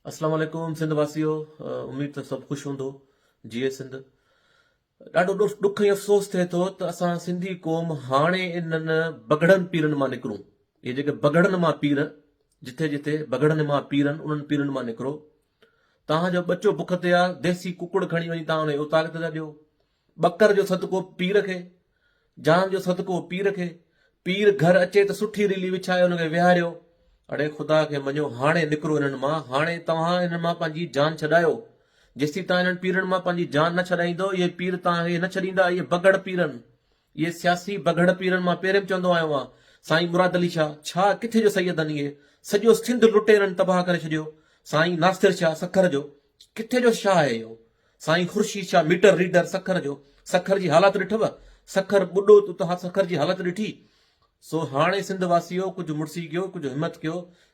अस्सलाम वालेकुम सिंध वासियो। उम्मीद त सभु ख़ुशि हूंदो। जीए सिंध। ॾाढो ॾुख ऐं अफ़सोस थिए थो त असां सिंधी क़ौम हाणे इन्हनि बगड़नि पीरनि मां निकिरूं। इहे जेके बगड़नि मां पीर, जिथे जिथे बगड़नि मां पीर आहिनि उन्हनि पीरनि मां निकिरो। तव्हांजो बचो बुख ते आहे, देसी कुकुड़ खणी वञी तव्हां हुनखे उताकत था ॾियो। ॿकर जो सदको पीर खे, जान जो सदको पीर खे। पीर घर अचे त सुठी रीली विछाए हुनखे विहारियो। अड़े ख़ुदा खे मञो, हाणे निकिरो इन्हनि मां। हाणे तव्हां इन्हनि मां पंहिंजी जान छॾायो। जेसीं तव्हां इन्हनि पीरनि मां पंहिंजी जान न छॾाईंदो, इहे पीर तव्हांखे न छॾींदा। इहे बगड़ पीर आहिनि, इहे सियासी बगड़ पीरनि मां पहिरें बि चवंदो आहियो आहियां। साईं मुराद अली शाह छा किथे जो सैयद आहिनि इहे? सॼो सिंध लुटे इन्हनि तबाह करे छॾियो। साईं नासिर शाह सखर जो किथे जो शाह आहे इहो? साईं ख़ुर्शीद शाह मीटर रीडर सखर जो। सखर जी हालत ॾिठव? सखर ॿुॾो तव्हां सखर जी हालत ॾिठी? सो हाणे सिंध वासियो कुझु मुड़सी कयो, कुझु हिमत कयो,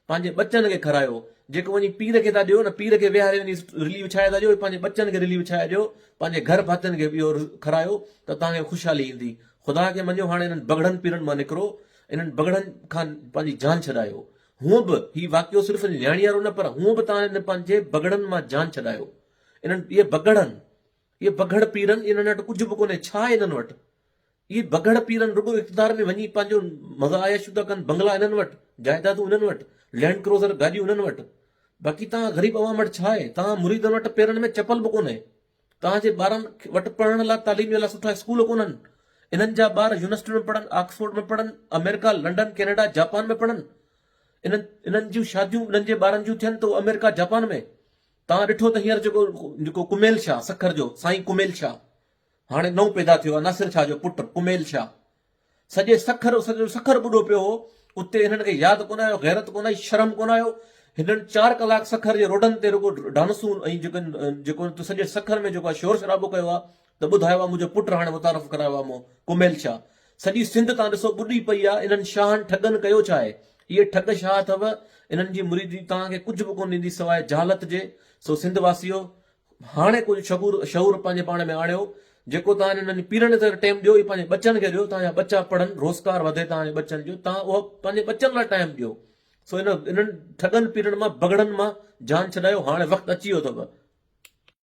पंहिंजे बचनि खे खारायो। जेको वञी पीर खे था ॾियो न, पीर खे विहारे वञी रिली विछाए था ॾियो, पंहिंजे बचनि खे रिली विछाए ॾियो, पंहिंजे घर भातियुनि खे इहो खारायो त तव्हांखे ख़ुशहाली ईंदी। ख़ुदा खे मञो, हाणे इन्हनि बगड़नि पीरनि मां निकिरो। इन्हनि बगड़नि खां पंहिंजी जान छॾायो। हूअं बि हीउ वाक़ियो सिर्फ़ु न्याणी वारो न, पर हूअं बि तव्हां हिन पंहिंजे बगड़नि मां जान छॾायो। इन्हनि इहे बगड़ आहिनि, इहे बगड़ पीर आहिनि। इन्हनि वटि कुझु बि कोन्हे। छा आहे इन्हनि वटि? इहे बगड़ पीर आहिनि। रुॻो इक़्तिदार में वञी पंहिंजो मज़ा आयशू था कनि। बंगला इन्हनि वटि, जाइदादूं इन्हनि वटि, लैंड क्रूज़र गाॾियूं इन्हनि वटि। बाक़ी तव्हां ग़रीब अवाम वटि छा आहे? तव्हां मुरीदनि वटि पेरनि में चपल बि कोन्हे। तव्हांजे ॿारनि वटि पढ़ण लाइ, तालीम लाइ सुठा स्कूल कोन्हनि। इन्हनि जा ॿार यूनिवर्सिटी में पढ़नि, ऑक्सफोर्ड में पढ़नि, अमेरिका, लंडन, कैनेडा, जापान में पढ़नि। इन्हनि जूं शादियूं इन्हनि जे ॿारनि जूं थियनि त अमेरिका, जापान में। तव्हां ॾिठो त हींअर जेको कुमेल शाह सखर जो, साईं कुमेल शाह हाणे नओं पैदा थियो आहे, नासिर शाह जो पुटु कुमेल शाह। सॼो सखर ॿुॾो पियो हो। उते हिननि खे यादि कोन आयो, गैरत कोन आई, शर्म कोन आयो। हिननि 4 कलाक सखर जे रोडनि ते रुॻो डांसूं ऐं जेको सॼे सखर में जेको आहे शोर शराबो कयो आहे, त ॿुधायो आहे मुंहिंजो पुटु हाणे मुतारफ़ करायो आहे मूं, कुमेल शाह। सॼी सिंध तव्हां ॾिसो ॿुॾी पई आहे। इन्हनि शाहनि ठगनि कयो छा आहे? इहे ठग शाह अथव। इन्हनि जी मुरीदी तव्हांखे कुझु बि कोन ॾींदी सवाइ जहालत जे। सो सिंध वासियो, हाणे कुझु शऊर पंहिंजे पाण में आणियो। जेको तव्हां इन्हनि पीरनि ते टाइम ॾियो, इहे पंहिंजे बचनि खे ॾियो। तव्हांजा बचा पढ़नि, रोज़गार वधे तव्हांजे बचनि जो, तव्हां उहो पंहिंजे बचनि लाइ टाइम ॾियो। सो इन्हनि ठगनि पीरनि मां, बगड़नि मां जान छॾायो। हाणे वक़्तु अची वियो अथव।